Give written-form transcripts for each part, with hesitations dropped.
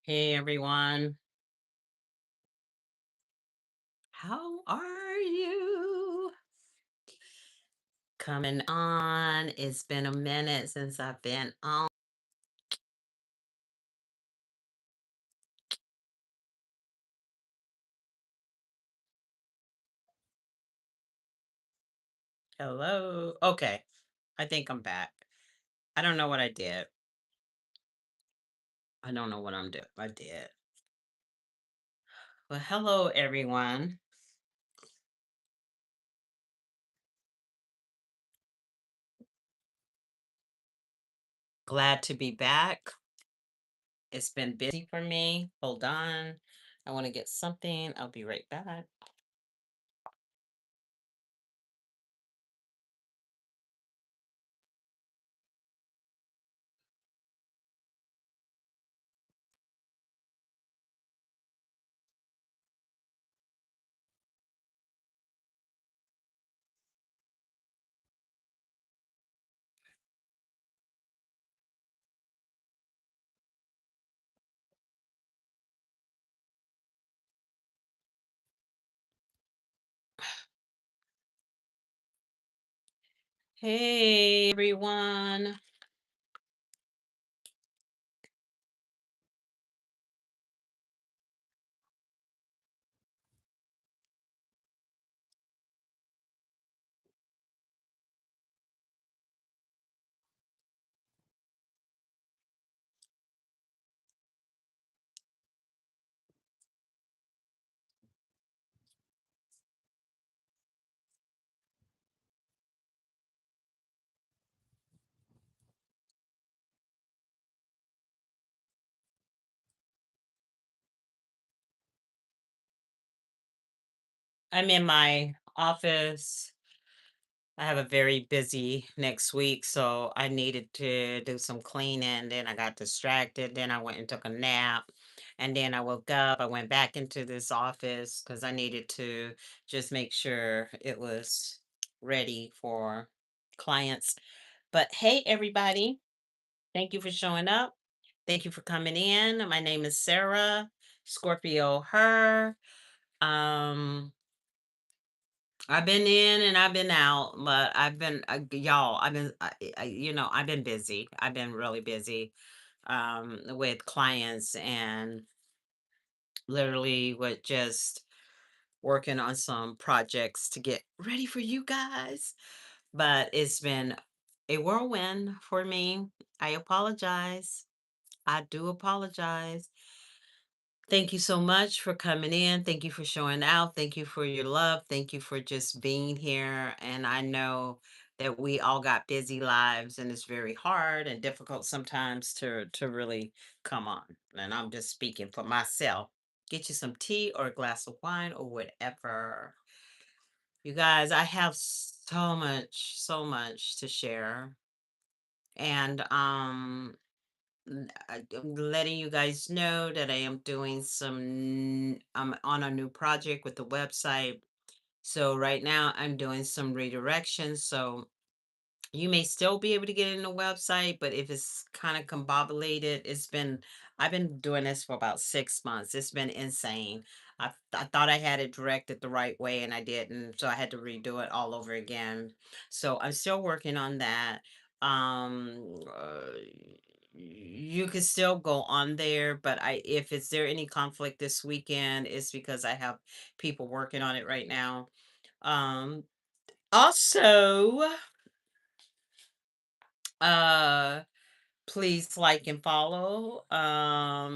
Hey everyone, how are you? Coming on. It's been a minute since I've been on. Hello. Okay, I think I'm back. I don't know what I did. I don't know what I'm doing. I did. Well, hello everyone. Glad to be back. It's been busy for me. Hold on. I want to get something. I'll be right back. Hey everyone. I'm in my office. I have a very busy next week, so I needed to do some cleaning. Then I got distracted. Then I went and took a nap. And then I woke up. I went back into this office because I needed to just make sure it was ready for clients. But hey, everybody, thank you for showing up. Thank you for coming in. My name is Sarah, Scorpio HER. Um, I've been in and I've been out, but y'all, I've been busy. I've been really busy with clients and literally with just working on some projects to get ready for you guys. But it's been a whirlwind for me. I apologize. I do apologize. Thank you so much for coming in. Thank you for showing out. Thank you for your love. Thank you for just being here. And I know that we all got busy lives and it's very hard and difficult sometimes to really come on. And I'm just speaking for myself. Get you some tea or a glass of wine or whatever. You guys, I have so much to share. And I'm letting you guys know that I am doing I'm on a new project with the website. So right now I'm doing some redirections. So you may still be able to get in the website, but if it's kind of combobulated, I've been doing this for about 6 months. It's been insane. I thought I had it directed the right way and I didn't. So I had to redo it all over again. So I'm still working on that. You can still go on there, but if is there any conflict this weekend, it's because I have people working on it right now. Um, also, uh please like and follow.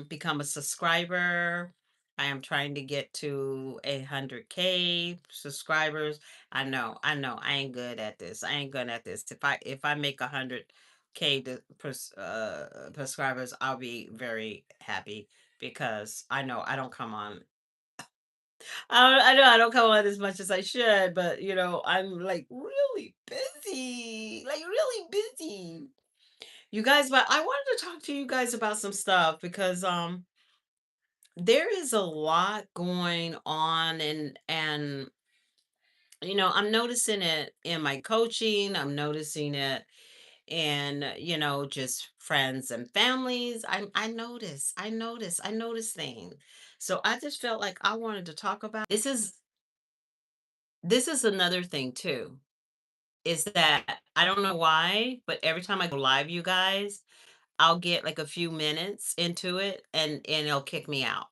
Become a subscriber. I am trying to get to 100K subscribers. I ain't good at this. I ain't good at this. If I make 100K subscribers, I'll be very happy because I know I don't come on. I know I don't come on as much as I should, but I'm like really busy, like really busy. You guys, but I wanted to talk to you guys about some stuff because there is a lot going on and I'm noticing it in my coaching, I'm noticing it and just friends and families. I notice things. So I just felt like I wanted to talk about this is another thing too, is that I don't know why, but every time I go live, you guys, I'll get like a few minutes into it and it'll kick me out.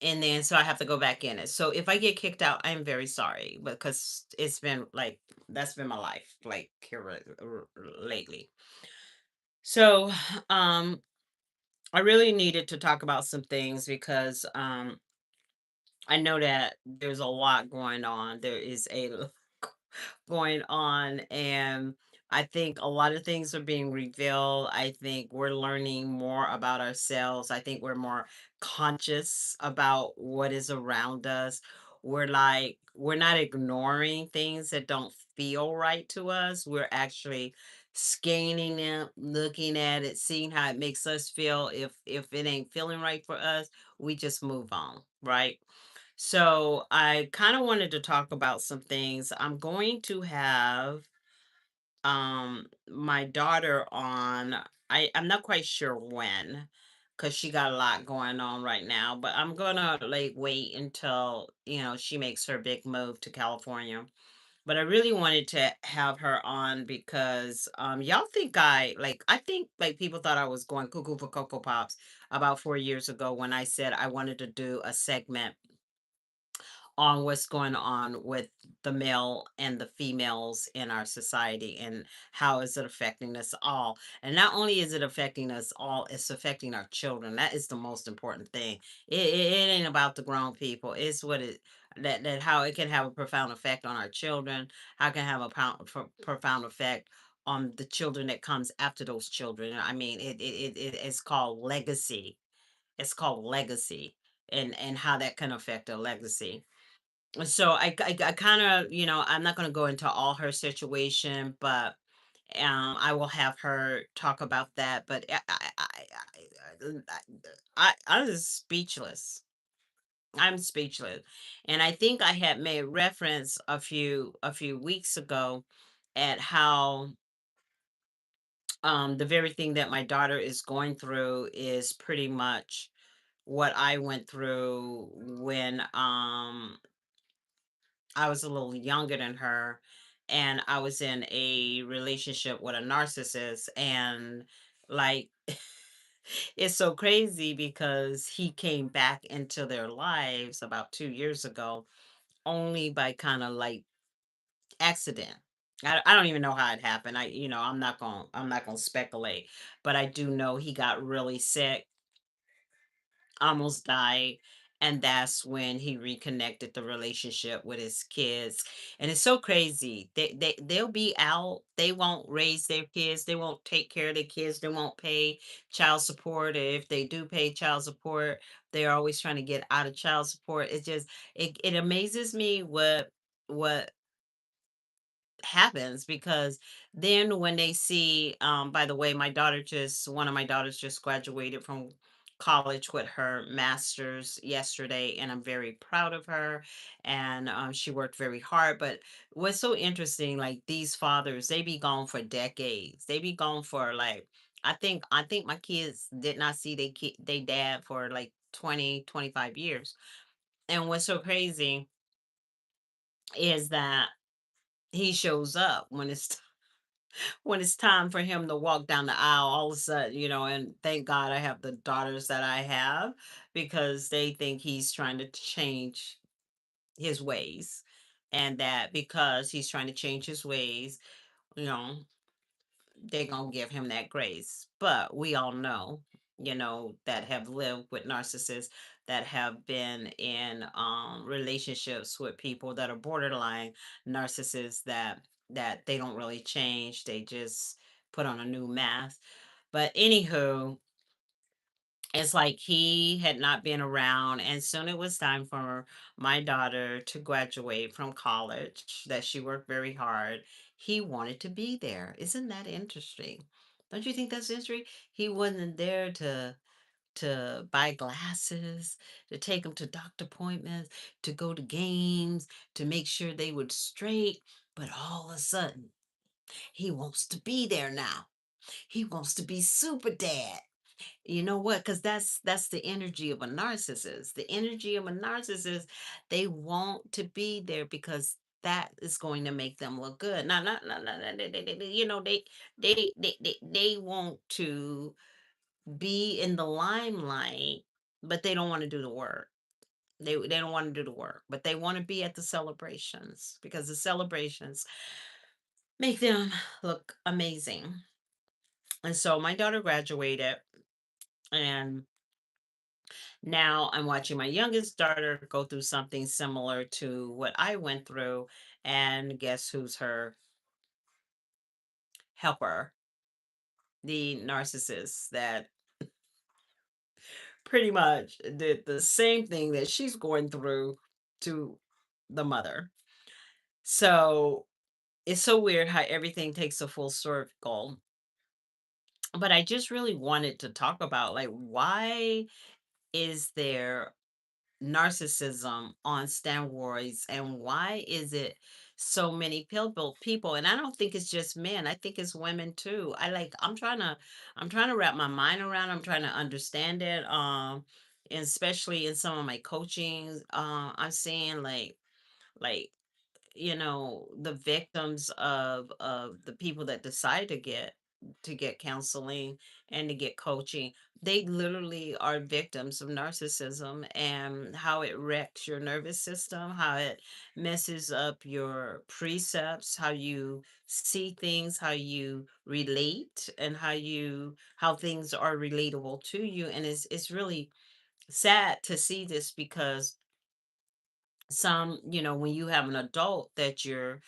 And then so I have to go back in it. So if I get kicked out, I'm very sorry because it's been like that's been my life like here lately. So um I really needed to talk about some things because I know that there's a lot going on. There is going on, and I think a lot of things are being revealed. I think we're learning more about ourselves. I think we're more conscious about what is around us. We're not ignoring things that don't feel right to us. We're actually scanning them, looking at it, seeing how it makes us feel. If it ain't feeling right for us, we just move on, right? So I kind of wanted to talk about some things. I'm going to have my daughter on. I'm not quite sure when because she got a lot going on right now, but I'm gonna like wait until she makes her big move to California. But I really wanted to have her on because y'all think I think like people thought I was going cuckoo for Cocoa Pops about 4 years ago when I said I wanted to do a segment on what's going on with the male and the females in our society and how is it affecting us all. And not only is it affecting us all, it's affecting our children. That is the most important thing. It ain't about the grown people. It's what it that how it can have a profound effect on our children, how it can have a profound effect on the children that comes after those children. I mean, it's called legacy. It's called legacy, and how that can affect a legacy. So I kind of, I'm not going to go into all her situation, but I will have her talk about that. But I'm just speechless. I'm speechless, and I think I had made reference a few weeks ago at how the very thing that my daughter is going through is pretty much what I went through when I was a little younger than her, and I was in a relationship with a narcissist, and like it's so crazy because he came back into their lives about 2 years ago, only by kind of like accident. I don't even know how it happened. I'm not gonna speculate, but I do know he got really sick, almost died, and that's when he reconnected the relationship with his kids. And it's so crazy, they'll be out, they won't raise their kids, they won't take care of their kids, they won't pay child support, or if they do pay child support, they're always trying to get out of child support. It amazes me what happens, because then when they see, by the way, one of my daughters just graduated from college with her master's yesterday, and I'm very proud of her. And she worked very hard. But what's so interesting, like these fathers, they be gone for decades, they be gone for like, I think my kids did not see they dad for like 20-25 years. And what's so crazy is that he shows up when it's time for him to walk down the aisle, all of a sudden, and thank God I have the daughters that I have, because they think he's trying to change his ways. And that because he's trying to change his ways, you know, they're going to give him that grace. But we all know, that have lived with narcissists, that have been in relationships with people that are borderline narcissists, that they don't really change. They just put on a new mask. But anywho, it's like he had not been around, and soon it was time for my daughter to graduate from college, that she worked very hard. He wanted to be there. Isn't that interesting? Don't you think that's interesting? He wasn't there to buy glasses, to take them to doctor appointments, to go to games, to make sure they would straight. But all of a sudden, He wants to be there now. He wants to be super dad. You know what? Because that's the energy of a narcissist. The energy of a narcissist, they want to be there because that is going to make them look good. Not, you know, they want to be in the limelight, but they don't want to do the work. They don't want to do the work, but they want to be at the celebrations because the celebrations make them look amazing. And so my daughter graduated, and now I'm watching my youngest daughter go through something similar to what I went through. And guess who's her helper? The narcissist that pretty much did the same thing that she's going through to the mother. So it's so weird how everything takes a full circle. But I just really wanted to talk about, like, why is there narcissism on steroids, and why is it so many people? And I don't think it's just men, I think it's women too. I'm trying to wrap my mind around, I'm trying to understand it, and especially in some of my coachings, I'm seeing like the victims of the people that decide to get counseling and to get coaching, they literally are victims of narcissism, and how it wrecks your nervous system, how it messes up your precepts, how you see things, how you relate, and how things are relatable to you. And it's really sad to see this because when you have an adult that you're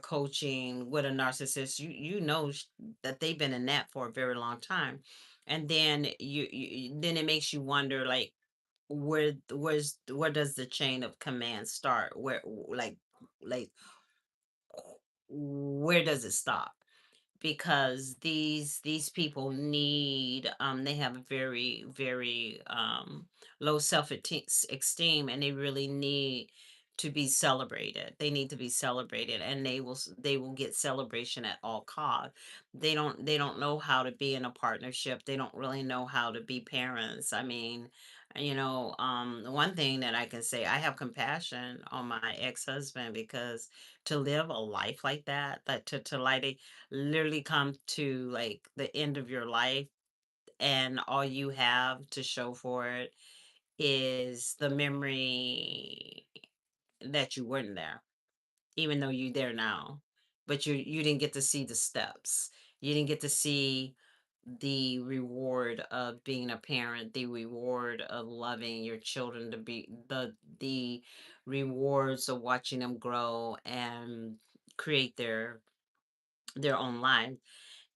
coaching with a narcissist, that they've been in that for a very long time. And then then it makes you wonder, like, where does the chain of command start, like where does it stop? Because these people they have a very, very low esteem, and they really need to be celebrated. They need to be celebrated, and they will get celebration at all cost. They don't know how to be in a partnership. They don't really know how to be parents. I mean, the one thing that I can say, I have compassion on my ex-husband, because to live a life like that, to literally come to, like, the end of your life, and all you have to show for it is the memory that you weren't there, even though you're there now. But you didn't get to see the steps. You didn't get to see the reward of being a parent, the reward of loving your children, to be the rewards of watching them grow and create their own life.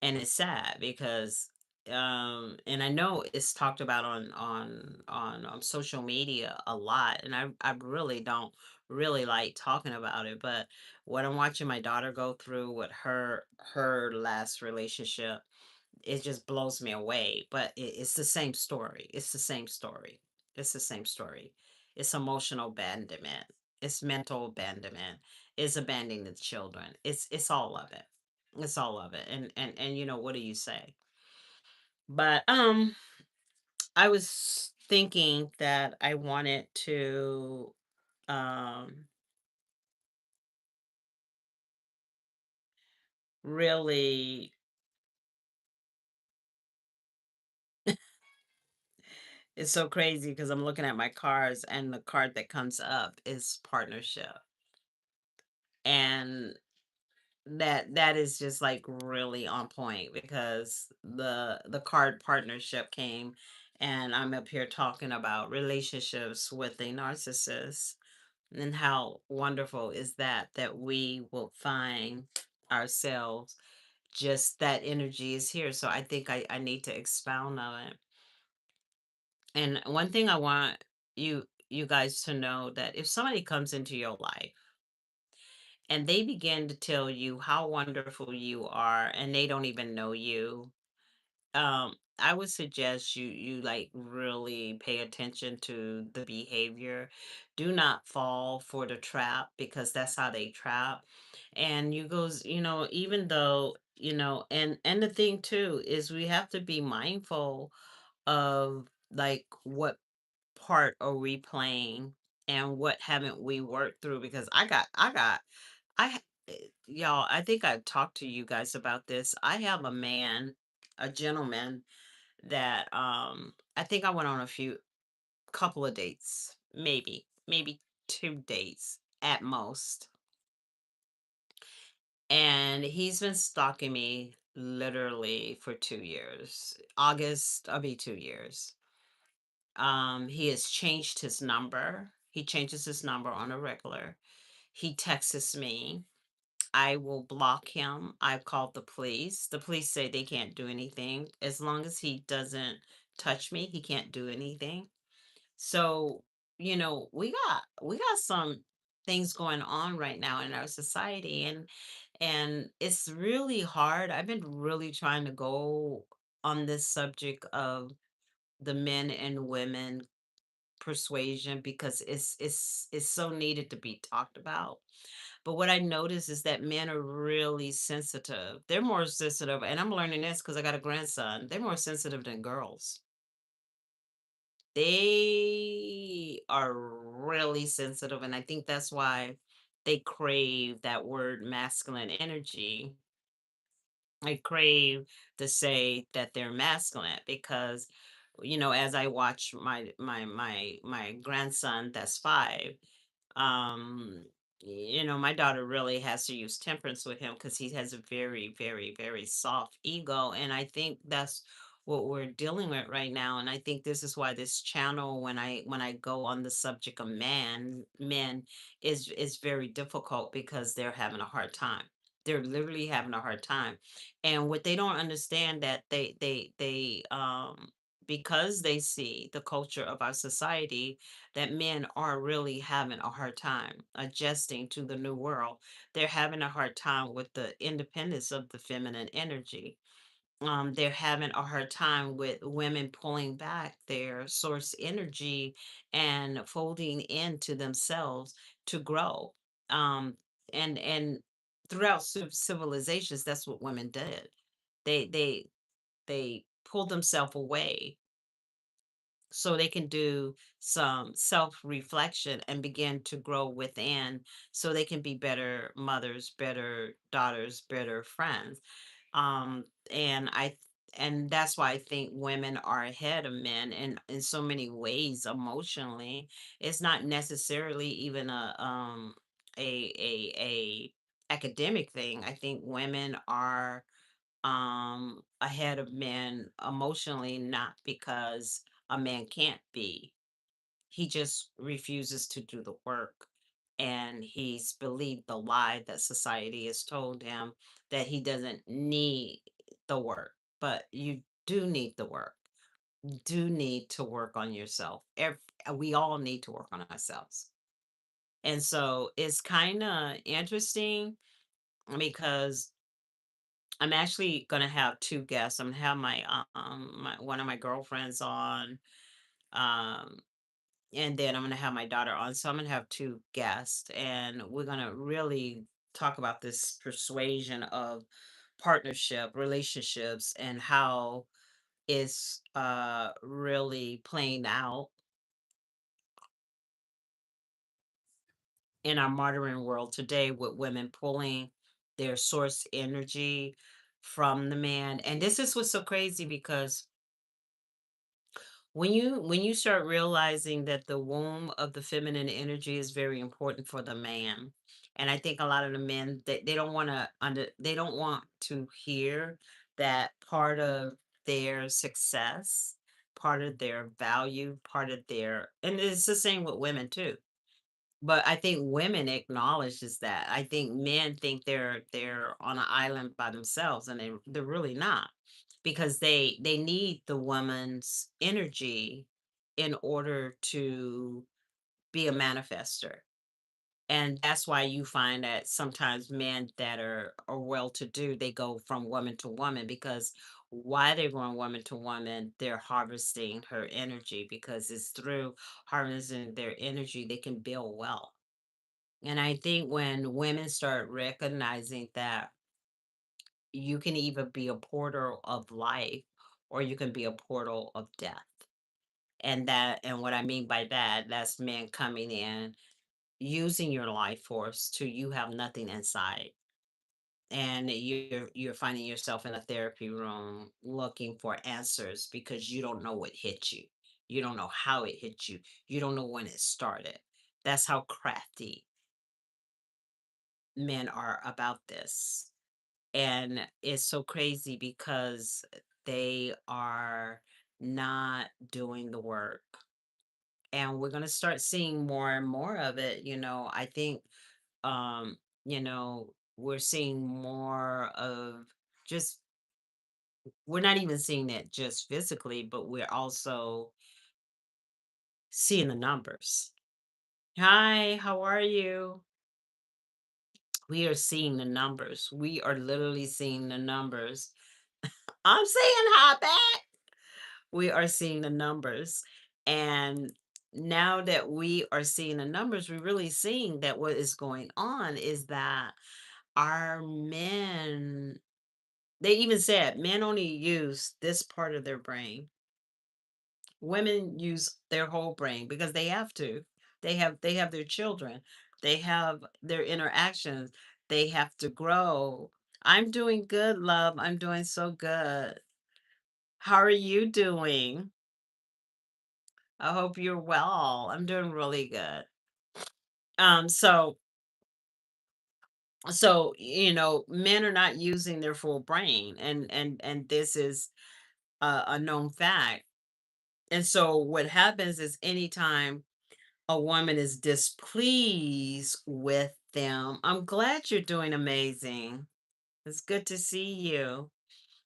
And it's sad because and I know it's talked about on social media a lot, and I really don't really like talking about it. But what I'm watching my daughter go through with her last relationship, it just blows me away. But it's the same story. It's the same story. It's the same story. It's emotional abandonment. It's mental abandonment. It's abandoning the children. It's all of it. It's all of it. And what do you say? But I was thinking that I wanted to um really, it's so crazy because I'm looking at my cards, and the card that comes up is partnership. And that is just, like, really on point, because the card partnership came, and I'm up here talking about relationships with a narcissist. And how wonderful is that we will find ourselves, just that energy is here. So I think I need to expound on it. And one thing I want you guys to know, that if somebody comes into your life and they begin to tell you how wonderful you are, and they don't even know you, I would suggest you like really pay attention to the behavior. Do not fall for the trap because that's how they trap. And you goes, even though, and the thing too is we have to be mindful of like what part are we playing and what haven't we worked through because I ha- y'all, I think I've talked to you guys about this. I have a gentleman that I think I went on a few couple of dates, maybe 2 dates at most. And he's been stalking me literally for 2 years. August, I'll be 2 years. He has changed his number. He changes his number on a regular. He texts me. I will block him. I've called the police. The police say they can't do anything. As long as he doesn't touch me, he can't do anything. So, we got some things going on right now in our society and it's really hard. I've been really trying to go on this subject of the men and women persuasion because it's so needed to be talked about. But what I notice is that men are really sensitive. They're more sensitive, and I'm learning this because I got a grandson. They're more sensitive than girls. They are really sensitive, and I think that's why they crave that word masculine energy. I crave to say that they're masculine because, as I watch my grandson that's 5, um my daughter really has to use temperance with him because he has a very very very soft ego, and I think that's what we're dealing with right now. And I think this is why this channel, when I go on the subject of men is very difficult because they're having a hard time. They're literally having a hard time, and what they don't understand that they because they see the culture of our society that men are really having a hard time adjusting to the new world. They're having a hard time with the independence of the feminine energy. They're having a hard time with women pulling back their source energy and folding into themselves to grow. Um, and throughout civilizations, that's what women did. They pulled themselves away so they can do some self reflection and begin to grow within so they can be better mothers, better daughters, better friends. And that's why I think women are ahead of men in so many ways emotionally. It's not necessarily even a academic thing. I think women are ahead of men emotionally, not because a man can't be. He just refuses to do the work. And he's believed the lie that society has told him that he doesn't need the work. But you do need the work. You do need to work on yourself. We all need to work on ourselves. And so it's kind of interesting because I'm actually gonna have 2 guests. I'm gonna have my one of my girlfriends on, um, and then I'm gonna have my daughter on. So I'm gonna have 2 guests, and we're gonna really talk about this persuasion of partnership, relationships, and how it's really playing out in our modern world today with women pulling their source energy from the man. And this is what's so crazy because when you start realizing that the womb of the feminine energy is very important for the man, and I think a lot of the men they don't want to they don't want to hear that part of their success, part of their value, part of their, and it's the same with women too, but I think women acknowledges that. I think men think they're on an island by themselves, and they're really not, because they need the woman's energy in order to be a manifester. And that's why you find that sometimes men that are well to do, they go from woman to woman because why they're going woman to woman, they're harvesting her energy because it's through harvesting their energy they can build wealth. And I think when women start recognizing that you can either be a portal of life or you can be a portal of death. And what I mean by that, that's men coming in using your life force to you have nothing inside. And you're finding yourself in a therapy room looking for answers because you don't know what hit you. You don't know how it hit you. You don't know when it started. That's how crafty men are about this. And it's so crazy because they are not doing the work. And we're going to start seeing more and more of it. I think, um, we're seeing more of just, we're not even seeing it just physically, but we're also seeing the numbers. Hi, how are you? We are seeing the numbers. We are literally seeing the numbers. I'm saying hi back. We are seeing the numbers. And now that we are seeing the numbers, we're really seeing that what is going on is that our men, they even said men only use this part of their brain. Women use their whole brain because they have to. They have their children. They have their interactions. They have to grow. I'm doing good, love. I'm doing so good. How are you doing? I hope you're well. I'm doing really good. So men are not using their full brain, and this is a known fact. And so what happens is anytime a woman is displeased with them, I'm glad you're doing amazing. It's good to see you.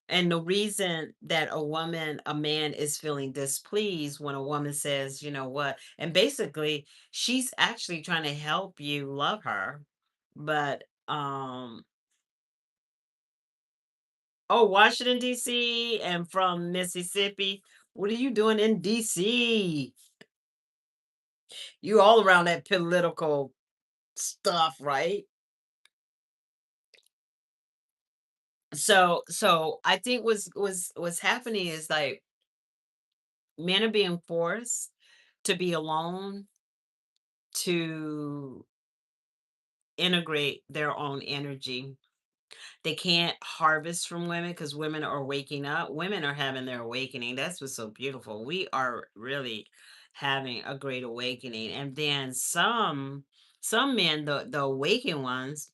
And the reason that a man is feeling displeased when a woman says, you know what, and basically she's actually trying to help you love her. But oh, Washington DC and from Mississippi. What are you doing in DC? You all around that political stuff, right? So I think what's happening is like men are being forced to be alone to integrate their own energy. They can't harvest from women because women are waking up. Women are having their awakening. That's what's so beautiful. We are really having a great awakening. And then some men, the awakened ones,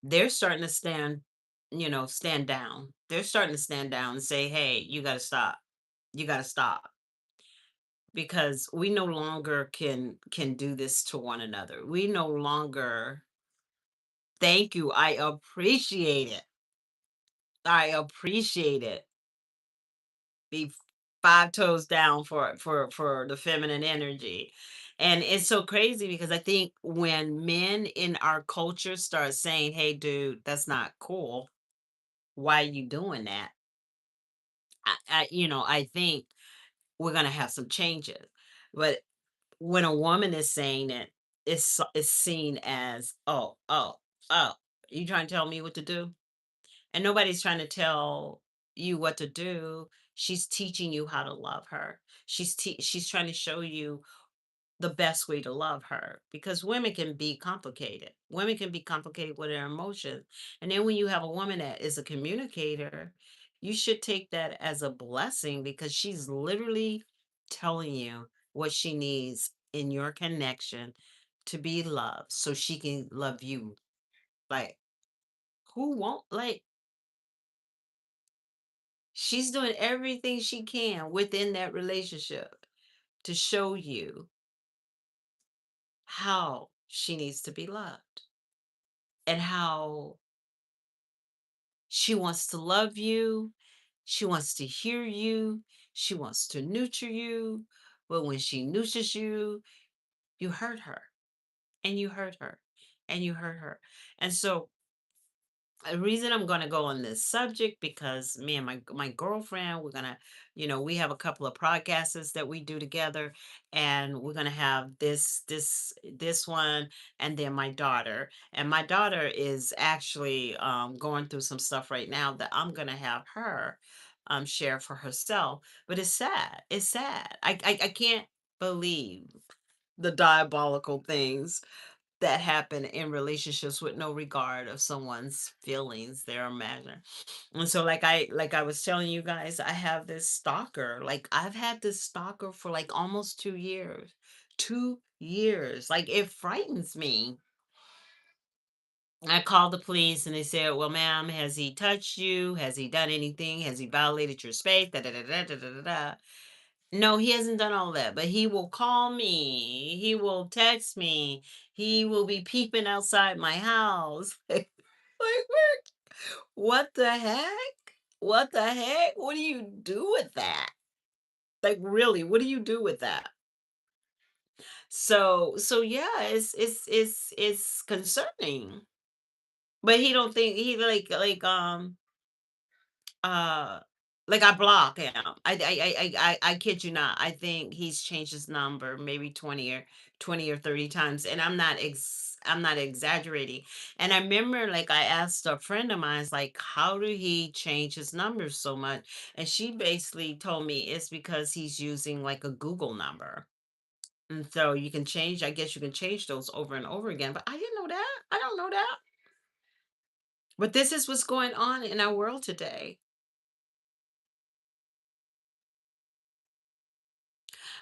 they're starting to stand down. They're starting to stand down and say, "Hey, you got to stop. You got to stop." Because we no longer can do this to one another. We no longer. Thank you. I appreciate it. I appreciate it. Be five toes down for the feminine energy. And it's so crazy because I think when men in our culture start saying, "Hey dude, that's not cool. Why are you doing that?" I think we're going to have some changes. But when a woman is saying it, it's seen as, oh, you trying to tell me what to do? And nobody's trying to tell you what to do. She's teaching you how to love her. She's trying to show you the best way to love her because women can be complicated. Women can be complicated with their emotions. And then when you have a woman that is a communicator, you should take that as a blessing because she's literally telling you what she needs in your connection to be loved so she can love you. Like, who won't? Like, she's doing everything she can within that relationship to show you how she needs to be loved and how she wants to love you. She wants to hear you. She wants to nurture you. But when she nurtures you, You hurt her, and you hurt her, and you hurt her. And so the reason I'm going to go on this subject because me and my girlfriend, we're gonna, we have a couple of podcasts that we do together, and we're gonna have this one, and then my daughter. And my daughter is actually going through some stuff right now that I'm gonna have her share for herself. But it's sad. It's sad. I can't believe the diabolical things that happen in relationships with no regard of someone's feelings, their imagination. And so like I was telling you guys, I have this stalker. Like I've had this stalker for like almost 2 years. 2 years. Like it frightens me. I called the police and they said, well, ma'am, has he touched you? Has he done anything? Has he violated your space? Da, da, da, da, da, da, da, da. No, he hasn't done all that, but he will call me. He will text me. He will be peeping outside my house. Like, what the heck? What the heck? What do you do with that? Like, really, what do you do with that? So yeah, it's concerning. But he don't think he Uh, like I block him. I kid you not. I think he's changed his number maybe 20 or 30 times, and I'm not exaggerating. And I remember like I asked a friend of mine, it's like, how did he change his number so much? And she basically told me it's because he's using like a Google number. And so you can change, I guess you can change those over and over again. But I didn't know that. I don't know that. But this is what's going on in our world today.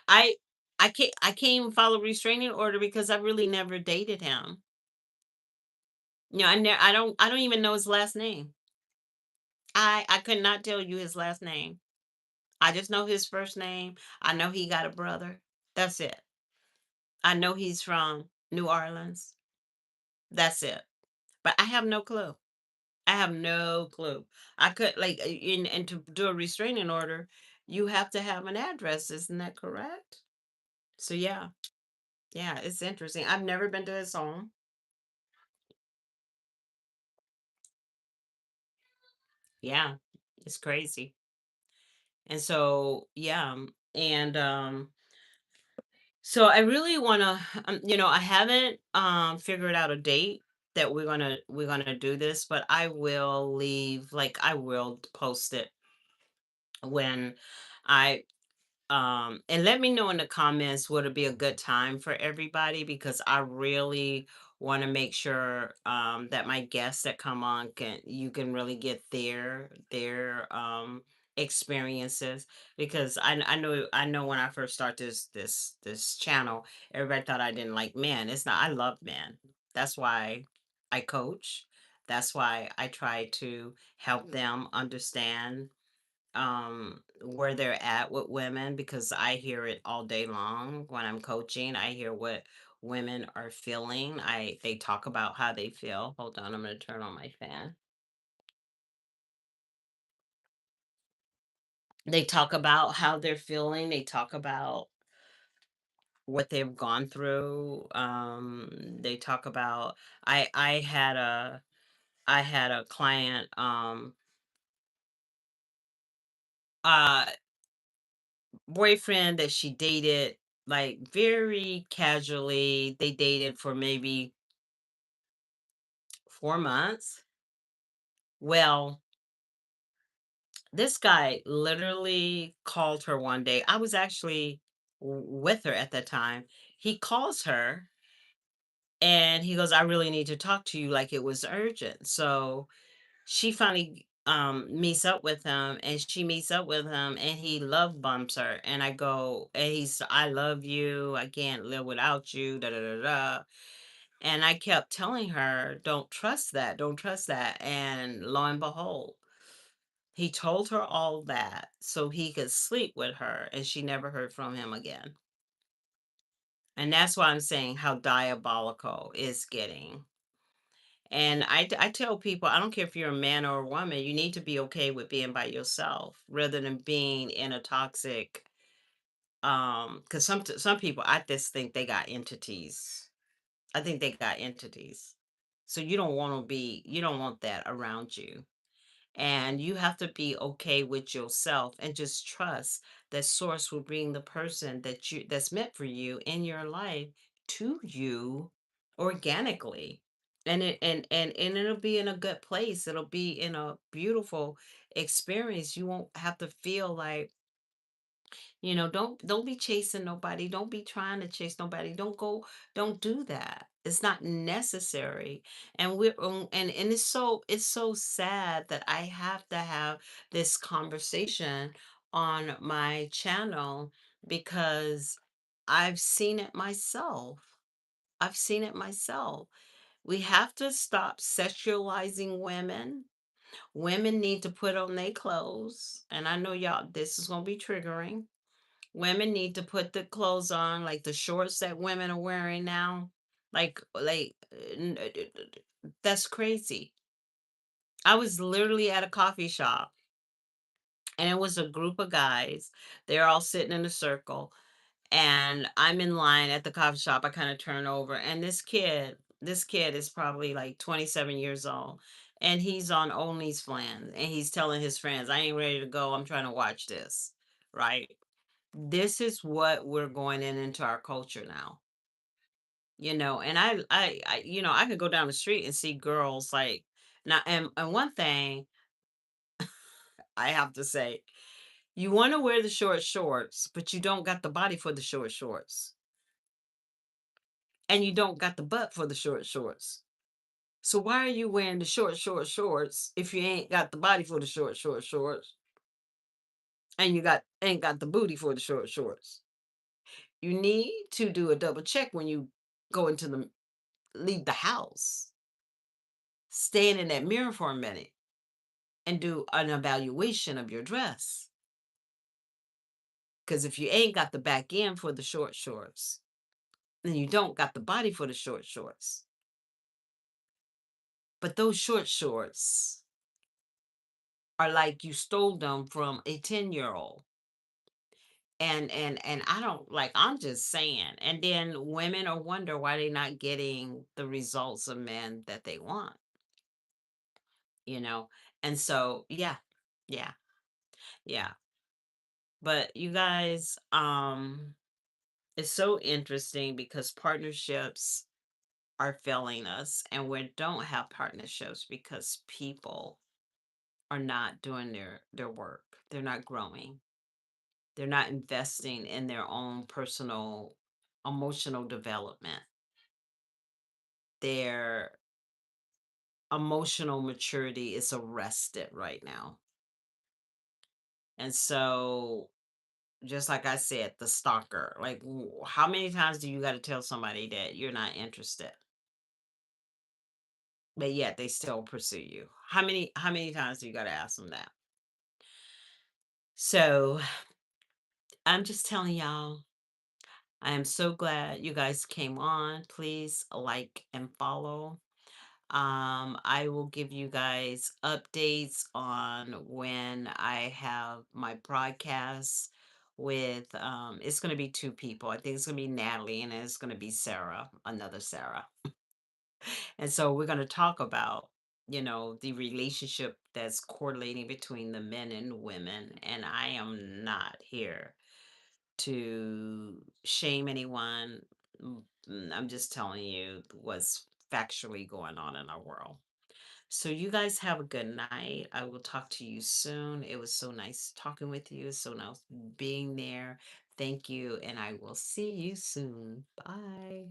I I can't even follow restraining order because I really never dated him. I don't even know his last name. I could not tell you his last name. I just know his first name. I know he got a brother. That's it. I know he's from New Orleans. That's it. But I have no clue. I have no clue. I could like in and to do a restraining order, you have to have an address, isn't that correct? So yeah. Yeah, it's interesting. I've never been to his home. Yeah. It's crazy. And so, yeah, and so I really want to, I haven't figured out a date that we're gonna do this, but I will leave, like I will post it when I and let me know in the comments would it be a good time for everybody because I really want to make sure that my guests that come on can really get their experiences because I know when I first started this channel, everybody thought I didn't like men. It's not, I love men. That's why I coach. That's why I try to help them understand where they're at with women because I hear it all day long when I'm coaching. I hear what women are feeling. They talk about how they feel. Hold on, I'm going to turn on my fan. They talk about how they're feeling. They talk about what they've gone through. They talk about I had a client uh boyfriend that she dated like very casually. They dated for maybe 4 months. Well, this guy literally called her one day. I was actually with her at that time. He calls her and he goes, I really need to talk to you. Like it was urgent. So she finally meets up with him and she meets up with him and he love bumps her. And I go, and he's, I love you. I can't live without you. Da da da da. And I kept telling her, don't trust that. Don't trust that. And lo and behold, he told her all that so he could sleep with her, and she never heard from him again. And that's why I'm saying how diabolical it's getting. And I tell people, I don't care if you're a man or a woman, you need to be okay with being by yourself rather than being in a toxic Because some people, I just think they got entities. I think they got entities. So you don't want that around you. And you have to be okay with yourself and just trust that source will bring the person that's meant for you in your life to you organically. And it'll be in a good place. It'll be in a beautiful experience. You won't have to feel like, don't be chasing nobody. Don't be trying to chase nobody. Don't do that. It's not necessary. And it's so sad that I have to have this conversation on my channel because I've seen it myself. I've seen it myself. We have to stop sexualizing women. Women need to put on their clothes. And I know y'all, this is going to be triggering. Women need to put the clothes on, like the shorts that women are wearing now. That's crazy. I was literally at a coffee shop and it was a group of guys. They're all sitting in a circle and I'm in line at the coffee shop. I kind of turn over and this kid is probably like 27 years old and he's on OnlyFans and he's telling his friends, I ain't ready to go. I'm trying to watch this. Right? This is what we're going into our culture now, and I could go down the street and see girls like now. And one thing I have to say, you want to wear the short shorts, but you don't got the body for the short shorts, and you don't got the butt for the short shorts. So why are you wearing the short shorts if you ain't got the body for the short shorts, and you got ain't got the booty for the short shorts? You need to do a double check when you go into the leave the house. Stand in that mirror for a minute and do an evaluation of your dress. Because if you ain't got the back end for the short shorts, then you don't got the body for the short shorts. But those short shorts are like you stole them from a 10-year-old. And I don't like I'm just saying. And then women are wonder why they're not getting the results of men that they want, you know? And so yeah, yeah. But you guys, it's so interesting because partnerships are failing us, and we don't have partnerships because people are not doing their work. They're not growing. They're not investing in their own personal emotional development. Their emotional maturity is arrested right now. And so just like I said, the stalker, like how many times do you got to tell somebody that you're not interested? But yet they still pursue you. How many times do you gotta ask them that? So, I'm just telling y'all, I am so glad you guys came on. Please like and follow. I will give you guys updates on when I have my broadcast with it's gonna be two people. I think it's gonna be Natalie and it's gonna be Sarah, another Sarah. And so we're going to talk about, the relationship that's correlating between the men and women. And I am not here to shame anyone. I'm just telling you what's factually going on in our world. So you guys have a good night. I will talk to you soon. It was so nice talking with you. So nice being there. Thank you. And I will see you soon. Bye.